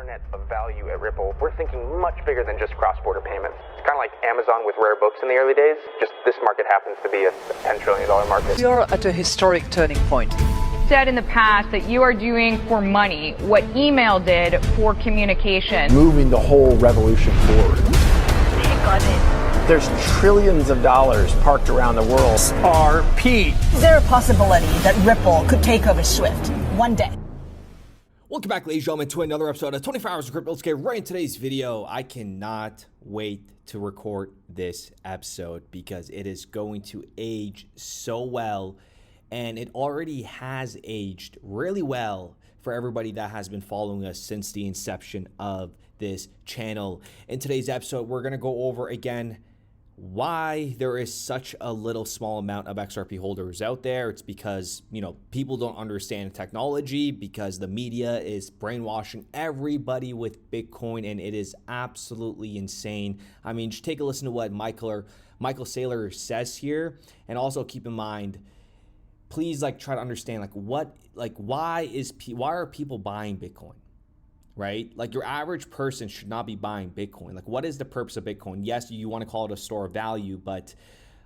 internet of value at Ripple, we're thinking much bigger than just cross-border payments. It's kind of like Amazon with rare books in the early days, just this market happens to be a $10 trillion market. We are at a historic turning point. Said in the past that you are doing for money what email did for communication. Moving the whole revolution forward. Take on it. There's trillions of dollars parked around the world. XRP. Is there a possibility that Ripple could take over Swift one day? Welcome back, ladies and gentlemen, to another episode of 24 Hours of Crypto. Let's get right into today's video. I cannot wait to record this episode because it is going to age so well, and it already has aged really well for everybody that has been following us since the inception of this channel. In today's episode, we're going to go over again why there is such a little small amount of XRP holders out there. It's because, people don't understand technology, because the media is brainwashing everybody with Bitcoin, and it is absolutely insane. I mean, just take a listen to what Michael Saylor says here, and also keep in mind, please try to understand why are people buying Bitcoin? Right? Your average person should not be buying Bitcoin. What is the purpose of Bitcoin? Yes, you want to call it a store of value, but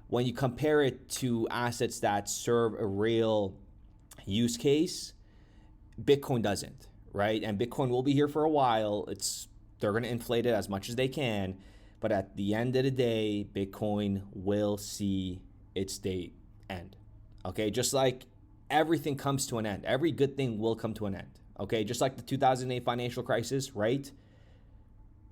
when you compare it to assets that serve a real use case, Bitcoin doesn't, right? And Bitcoin will be here for a while. They're going to inflate it as much as they can, but at the end of the day, Bitcoin will see its day end. Okay? Just like everything comes to an end. Every good thing will come to an end. Okay, just like the 2008 financial crisis, right?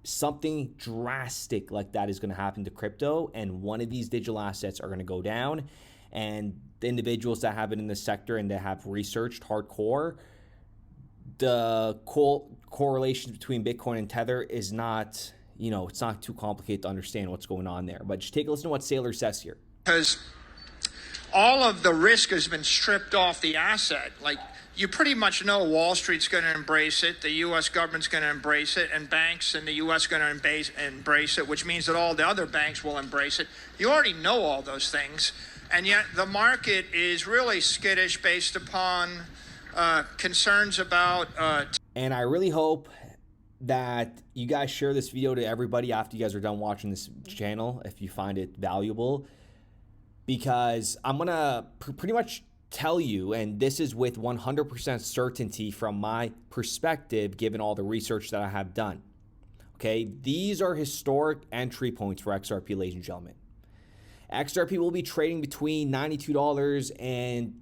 Something drastic like that is going to happen to crypto, and one of these digital assets are going to go down, and the individuals that have been in this sector and that have researched hardcore, the correlation between Bitcoin and Tether is not, it's not too complicated to understand what's going on there. But just take a listen to what Saylor says here. Because all of the risk has been stripped off the asset. You pretty much know Wall Street's going to embrace it, the U.S. government's going to embrace it, and banks in the U.S. going to embrace it, which means that all the other banks will embrace it. You already know all those things, and yet the market is really skittish based upon concerns about... And I really hope that you guys share this video to everybody after you guys are done watching this channel, if you find it valuable, because I'm going to pretty much tell you, and this is with 100% certainty from my perspective, given all the research that I have done. Okay, these are historic entry points for XRP, ladies and gentlemen. XRP will be trading between $92 and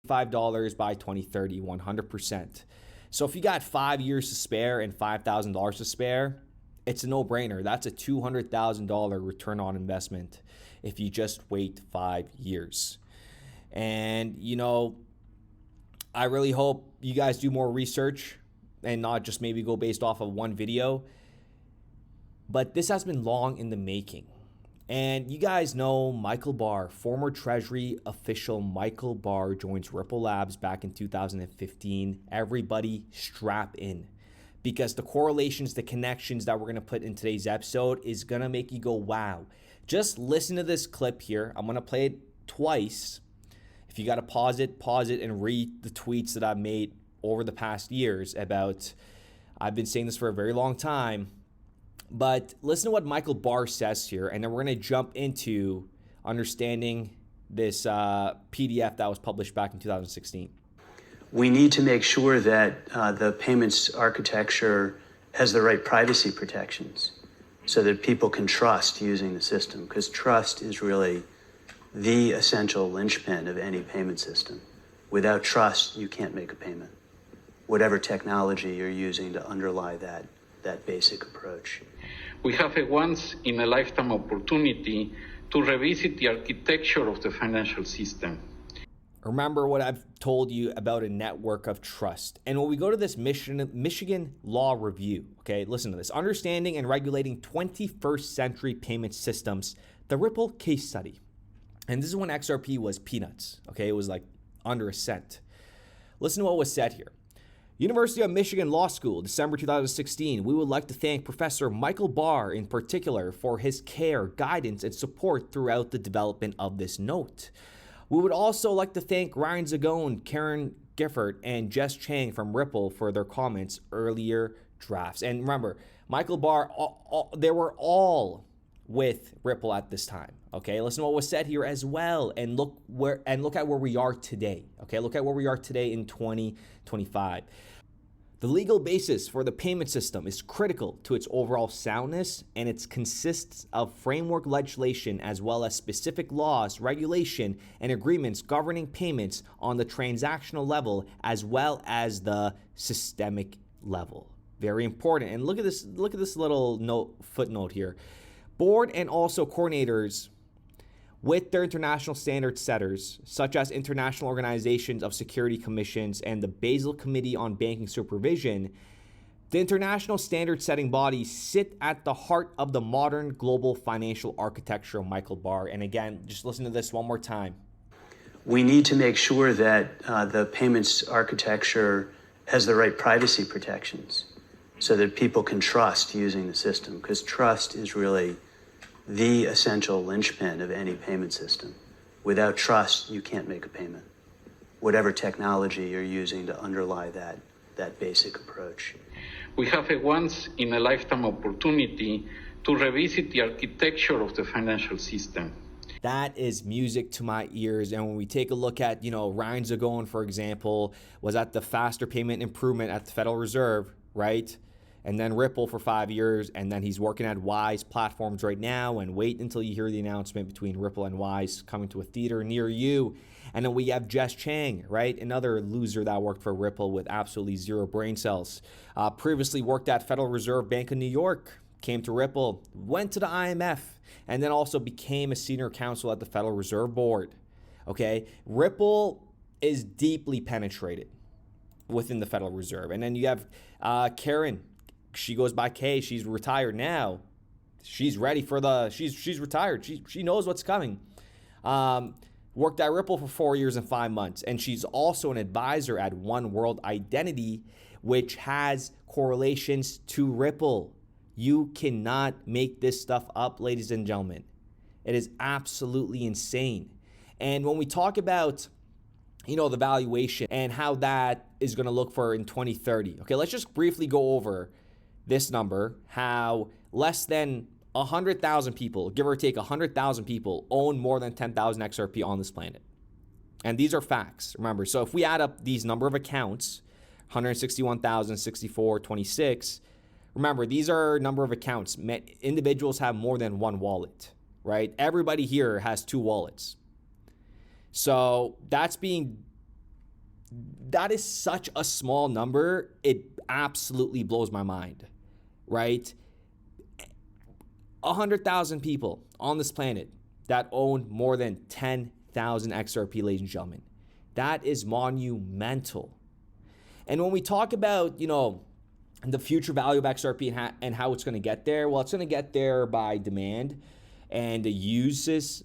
$5 by 2030, 100%. So if you got 5 years to spare and $5,000 to spare, it's a no-brainer. That's a $200,000 return on investment if you just wait 5 years. And, I really hope you guys do more research and not just maybe go based off of one video. But this has been long in the making. And you guys know Michael Barr, former Treasury official Michael Barr, joins Ripple Labs back in 2015. Everybody strap in, because the correlations, the connections that we're going to put in today's episode is going to make you go, wow. Just listen to this clip here. I'm going to play it twice. If you got to pause it and read the tweets that I've made over the past years about, I've been saying this for a very long time, but listen to what Michael Barr says here, and then we're going to jump into understanding this PDF that was published back in 2016. We need to make sure that the payments architecture has the right privacy protections so that people can trust using the system, because trust is really the essential linchpin of any payment system. Without trust, you can't make a payment, whatever technology you're using to underlie that basic approach. We have a once-in-a-lifetime opportunity to revisit the architecture of the financial system. Remember what I've told you about a network of trust. And when we go to this Michigan Law Review, okay, listen to this. Understanding and Regulating 21st Century Payment Systems, the Ripple Case Study. And this is when XRP was peanuts, okay? It was under a cent. Listen to what was said here. University of Michigan Law School, December 2016. We would like to thank Professor Michael Barr in particular for his care, guidance, and support throughout the development of this note. We would also like to thank Ryan Zagone, Karen Gifford and Jess Chang from Ripple for their comments earlier drafts. And remember, Michael Barr, they were all with Ripple at this time. Okay, listen to what was said here as well, and look at where we are today. Okay, look at where we are today in 2025. The legal basis for the payment system is critical to its overall soundness, and it consists of framework legislation as well as specific laws, regulation, and agreements governing payments on the transactional level as well as the systemic level. Very important. And look at this little footnote here. Board and also coordinators with their international standard setters, such as International Organizations of Security Commissions and the Basel Committee on Banking Supervision, the international standard setting bodies sit at the heart of the modern global financial architecture of Michael Barr. And again, just listen to this one more time. We need to make sure that the payments architecture has the right privacy protections so that people can trust using the system, because trust is really the essential linchpin of any payment system. Without trust, you can't make a payment, whatever technology you're using to underlie that basic approach. We have a once-in-a-lifetime opportunity to revisit the architecture of the financial system. That is music to my ears. And when we take a look at, Ryan Zagon, for example, was at the faster payment improvement at the Federal Reserve, right? And then Ripple for 5 years, and then he's working at Wise Platforms right now, and wait until you hear the announcement between Ripple and Wise coming to a theater near you. And then we have Jess Chang, right? Another loser that worked for Ripple with absolutely zero brain cells. Previously worked at Federal Reserve Bank of New York, came to Ripple, went to the IMF, and then also became a senior counsel at the Federal Reserve Board, okay? Ripple is deeply penetrated within the Federal Reserve. And then you have Karen. She goes by Kay. She's retired now. She's ready for she's retired. She knows what's coming. Worked at Ripple for 4 years and 5 months. And she's also an advisor at One World Identity, which has correlations to Ripple. You cannot make this stuff up, ladies and gentlemen. It is absolutely insane. And when we talk about, the valuation and how that is going to look for in 2030. Okay, let's just briefly go over this number, how less than 100,000 people, give or take 100,000 people, own more than 10,000 XRP on this planet. And these are facts, remember. So if we add up these number of accounts, 161,064.26, remember, these are number of accounts. Individuals have more than one wallet, right? Everybody here has 2 wallets. So that is such a small number. It absolutely blows my mind, right? 100,000 people on this planet that own more than 10,000 XRP, ladies and gentlemen. That is monumental. And when we talk about, the future value of XRP and how it's going to get there, well, it's going to get there by demand and the uses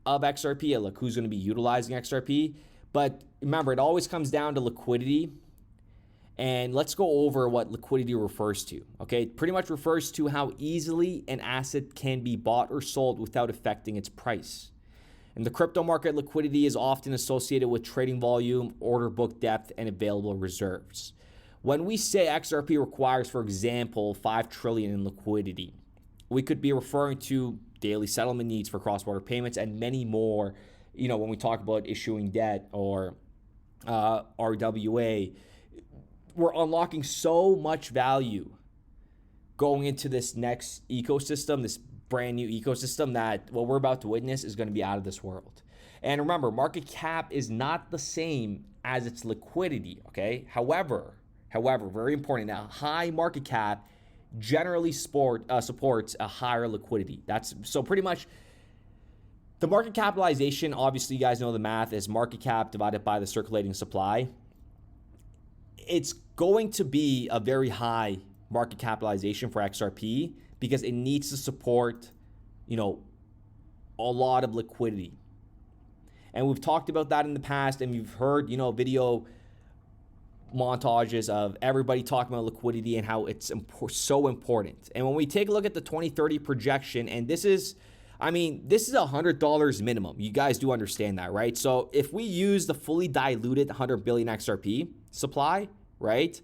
of XRP, like who's going to be utilizing XRP. But remember, it always comes down to liquidity. And let's go over what liquidity refers to. Okay, it pretty much refers to how easily an asset can be bought or sold without affecting its price. In the crypto market, liquidity is often associated with trading volume, order book depth, and available reserves. When we say XRP requires, for example, 5 trillion in liquidity, we could be referring to daily settlement needs for cross-border payments and many more. When we talk about issuing debt or RWA, we're unlocking so much value going into this next ecosystem, this brand new ecosystem that what we're about to witness is going to be out of this world. And remember, market cap is not the same as its liquidity, okay? However, very important, a high market cap generally supports a higher liquidity. So pretty much the market capitalization, obviously you guys know the math, is market cap divided by the circulating supply. It's going to be a very high market capitalization for XRP because it needs to support, a lot of liquidity. And we've talked about that in the past, and you've heard, video montages of everybody talking about liquidity and how it's so important. And when we take a look at the 2030 projection, and this is, I mean, this is $100 minimum. You guys do understand that, right? So if we use the fully diluted 100 billion XRP supply, right?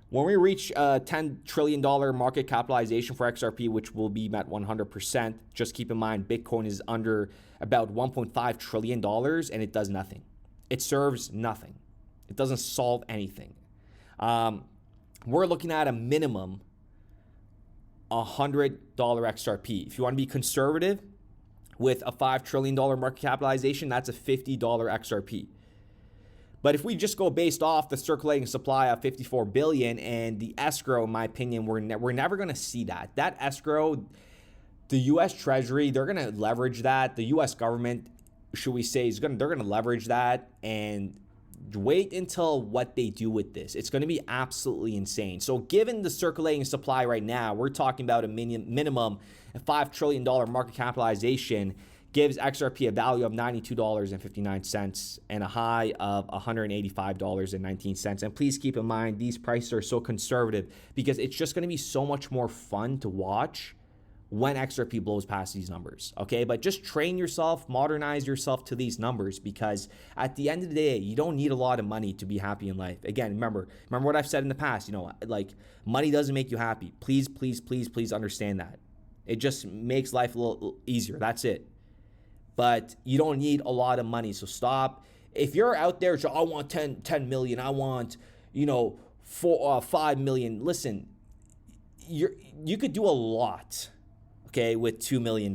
When we reach a $10 trillion market capitalization for XRP, which will be at 100%, just keep in mind, Bitcoin is under about $1.5 trillion and it does nothing. It serves nothing. It doesn't solve anything. We're looking at a minimum $100 XRP. If you want to be conservative with a $5 trillion market capitalization, that's a $50 XRP. But if we just go based off the circulating supply of 54 billion and the escrow, in my opinion, we're never going to see that. That escrow, the U.S. Treasury, they're going to leverage that. The U.S. government, should we say, they're going to leverage that, and wait until what they do with this. It's going to be absolutely insane. So given the circulating supply right now, we're talking about a minimum $5 trillion market capitalization gives XRP a value of $92.59 and a high of $185.19. And please keep in mind, these prices are so conservative because it's just going to be so much more fun to watch when XRP blows past these numbers, okay? But just train yourself, modernize yourself to these numbers, because at the end of the day, you don't need a lot of money to be happy in life. Again, remember what I've said in the past, like money doesn't make you happy. Please, please, please, please understand that. It just makes life a little easier. That's it. But you don't need a lot of money. So stop. If you're out there, so I want 10 million, I want, 5 million. Listen, you could do a lot, okay, with $2 million.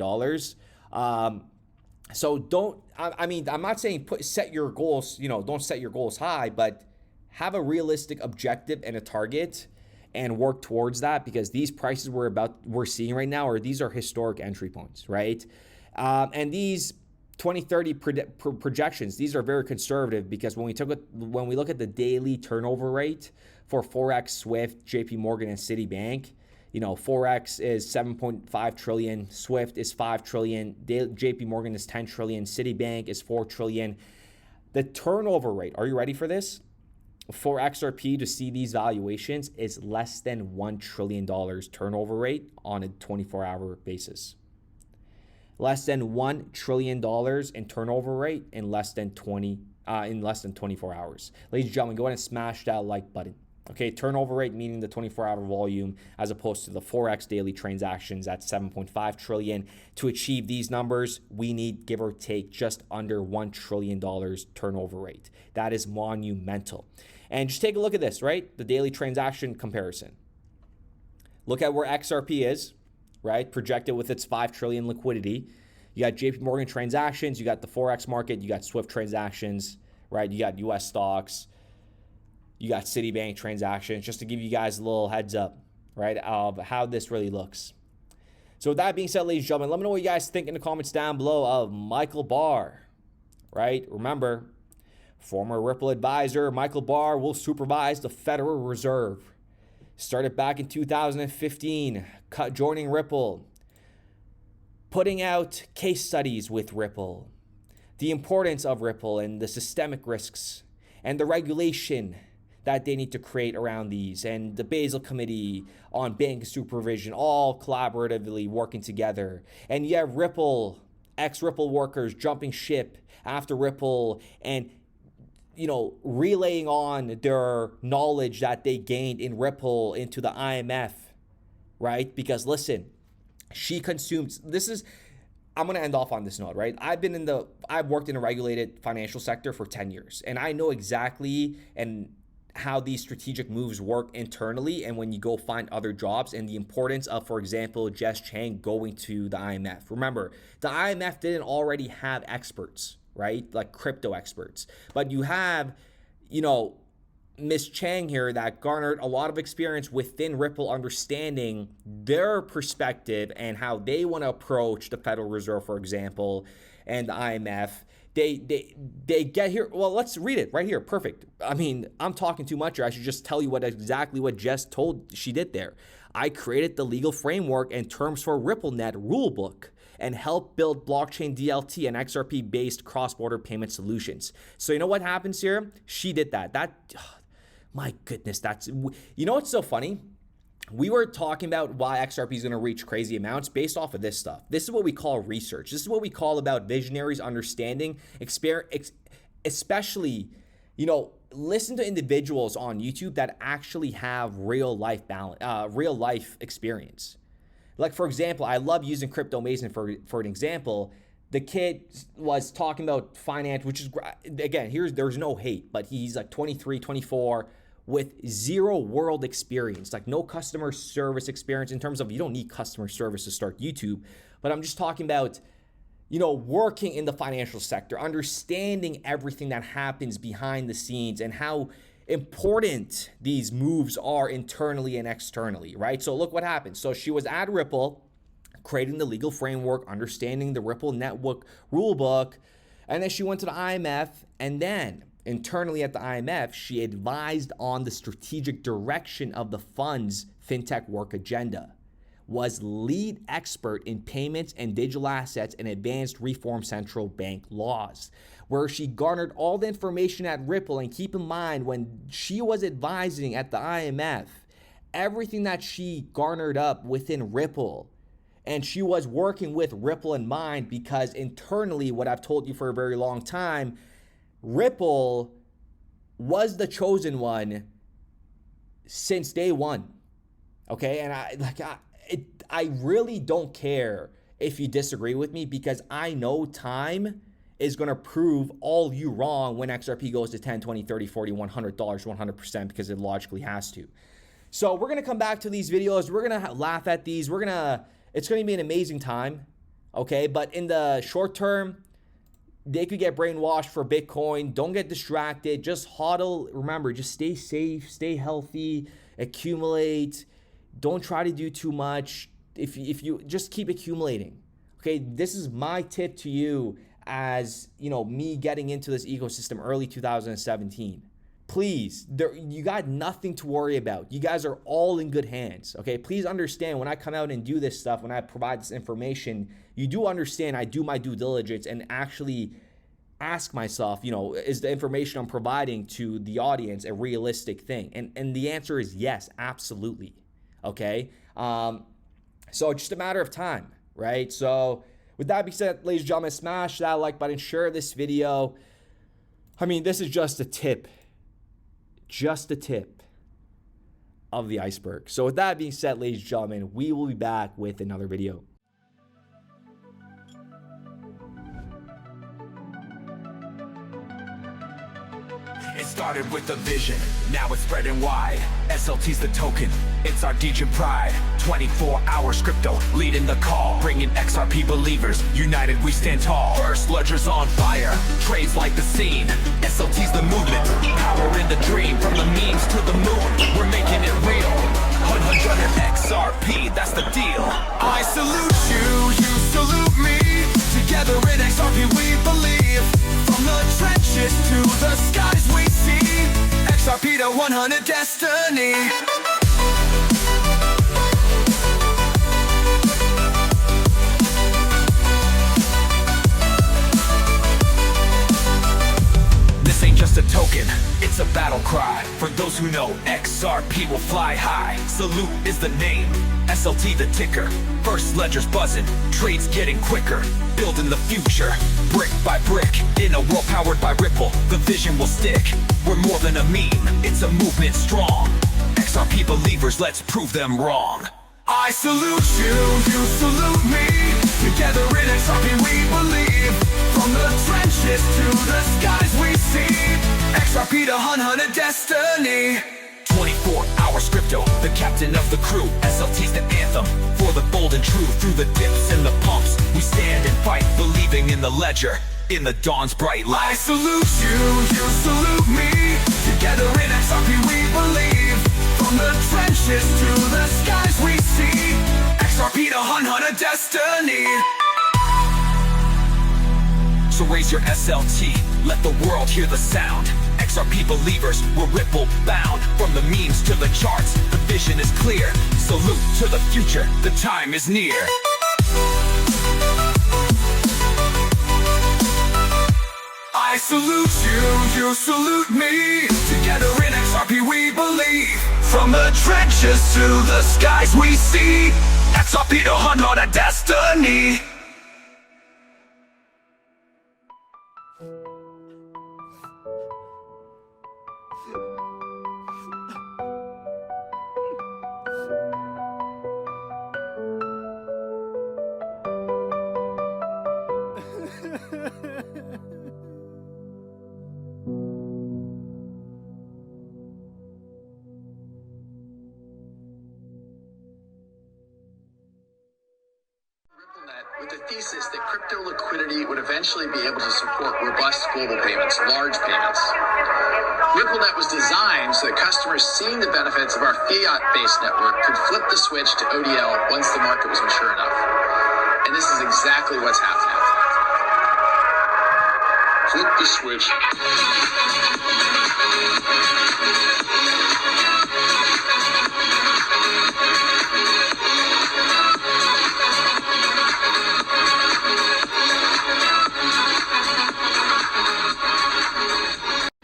So don't, I'm not saying set your goals, don't set your goals high, but have a realistic objective and a target and work towards that, because these prices we're seeing right now these are historic entry points, right? And these 2030 projections, these are very conservative, because when we look at the daily turnover rate for Forex, Swift, JP Morgan, and Citibank, Forex is 7.5 trillion, Swift is 5 trillion, JP Morgan is 10 trillion, Citibank is 4 trillion. The turnover rate, are you ready for this? For XRP to see these valuations is less than $1 trillion turnover rate on a 24-hour basis. Less than $1 trillion in turnover rate in less than 24 hours. Ladies and gentlemen, go ahead and smash that like button. Okay, turnover rate meaning the 24-hour volume, as opposed to the Forex daily transactions at 7.5 trillion. To achieve these numbers, we need, give or take, just under $1 trillion turnover rate. That is monumental. And just take a look at this, right? The daily transaction comparison. Look at where XRP is, right? Projected with its 5 trillion liquidity. You got JP Morgan transactions, you got the Forex market, you got Swift transactions, right? You got US stocks, you got Citibank transactions, just to give you guys a little heads up, right, of how this really looks. So with that being said, ladies and gentlemen, let me know what you guys think in the comments down below of Michael Barr, right? Remember, former Ripple advisor Michael Barr will supervise the Federal Reserve. Started back in 2015, joining Ripple, putting out case studies with Ripple, the importance of Ripple and the systemic risks and the regulation that they need to create around these, and the Basel Committee on bank supervision, all collaboratively working together. And you have Ripple, ex-Ripple workers jumping ship after Ripple and relaying on their knowledge that they gained in Ripple into the IMF, right? Because listen, she consumes, I'm going to end off on this note, right? I've worked in a regulated financial sector for 10 years, and I know exactly how these strategic moves work internally and when you go find other jobs, and the importance of, for example, Jess Chang going to the IMF. Remember, the IMF didn't already have experts, right? Like crypto experts. But you have, Miss Chang here that garnered a lot of experience within Ripple, understanding their perspective and how they want to approach the Federal Reserve, for example, and the IMF. They get here. Well, let's read it right here. Perfect. I'm talking too much here. I should just tell you exactly what Jess told she did there. I created the legal framework and terms for RippleNet rulebook and helped build blockchain DLT and XRP-based cross-border payment solutions. So you know what happens here? She did that. My goodness, what's so funny? we were talking about why XRP is going to reach crazy amounts based off of this stuff. This is what we call research. This is what we call about visionaries understanding, especially, you know, listen to individuals on YouTube that actually have real life experience. Like, for example, I love using Crypto Mason for an example. The kid was talking about finance, which is, again, there's no hate, but he's like 23, 24 with zero world experience, like no customer service experience in terms of, you don't need customer service to start YouTube, but I'm just talking about, you know, working in the financial sector, understanding everything that happens behind the scenes and how important these moves are internally and externally, right? So look what happened. So she was at Ripple, creating the legal framework, understanding the Ripple network rulebook, and then she went to the IMF, and then internally at the IMF, she advised on the strategic direction of the fund's fintech work agenda, was lead expert in payments and digital assets and advanced reform central bank laws, where she garnered all the information at Ripple. And keep in mind, when she was advising at the IMF, everything that she garnered up within Ripple, and she was working with Ripple in mind, because internally, what I've told you for a very long time, Ripple was the chosen one since day one. Okay, and I really don't care if you disagree with me, because I know time is going to prove all you wrong when XRP goes to 10, 20, 30, 40, $100, 100%, because it logically has to. So we're going to come back to these videos. We're going to laugh at these. It's going to be an amazing time. Okay, but in the short term, they could get brainwashed for Bitcoin. Don't get distracted. Just hodl. Remember, just stay safe, stay healthy, accumulate. Don't try to do too much. If you just keep accumulating. Okay, this is my tip to you, as you know, me getting into this ecosystem early 2017. Please, you got nothing to worry about. You guys are all in good hands. Okay, please understand, when I come out and do this stuff, when I provide this information, you do understand I do my due diligence and actually ask myself, you know, is the information I'm providing to the audience a realistic thing? And the answer is yes, absolutely. Okay, so it's just a matter of time, right? So with that being said, ladies and gentlemen, smash that like button, share this video. I mean, this is just a tip of the iceberg. So with that being said, ladies and gentlemen, we will be back with another video. It started with a vision, now it's spreading wide. SLT's the token, it's our Degen pride. 24 hours crypto, leading the call. Bringing XRP believers, united we stand tall. First ledger's on fire, trades like the scene. SLT's the movement, power in the dream. From the memes to the moon, we're making it real. 100 XRP, that's the deal. I salute you, you salute me. Together in XRP we believe. From the trenches to the skies we see. XRP to 100 destiny. This ain't just a token, it's a battle cry. For those who know, XRP will fly high. Salute is the name, SLT the ticker. First ledger's buzzing, trades getting quicker. Building the future, brick by brick. In a world powered by Ripple, the vision will stick. We're more than a meme, it's a movement strong. XRP believers, let's prove them wrong. I salute you, you salute me. Together in XRP we believe. From the trenches to the skies we see. XRP to 100 destiny. 24 hours crypto, the captain of the crew. SLT's the anthem, for the bold and true. Through the dips and the pumps, we stand and fight. Believing in the ledger, in the dawn's bright light. I salute you, you salute me. Together in XRP we believe. From the trenches to the skies we see. XRP to 100 destiny. So raise your SLT, let the world hear the sound. XRP believers, we're Ripple bound. From the memes to the charts, the vision is clear. Salute to the future, the time is near. I salute you, you salute me. Together in XRP we believe. From the trenches to the skies we see, XRP to hunt on a destiny. With the thesis that crypto liquidity would eventually be able to support robust global payments, large payments. RippleNet was designed so that customers seeing the benefits of our fiat-based network could flip the switch to ODL once the market was mature enough. And this is exactly what's happening. Flip the switch.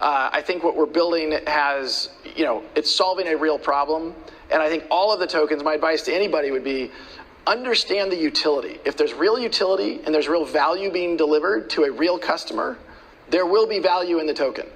I think what we're building has, it's solving a real problem. And I think all of the tokens, my advice to anybody would be, understand the utility. If there's real utility and there's real value being delivered to a real customer, there will be value in the token.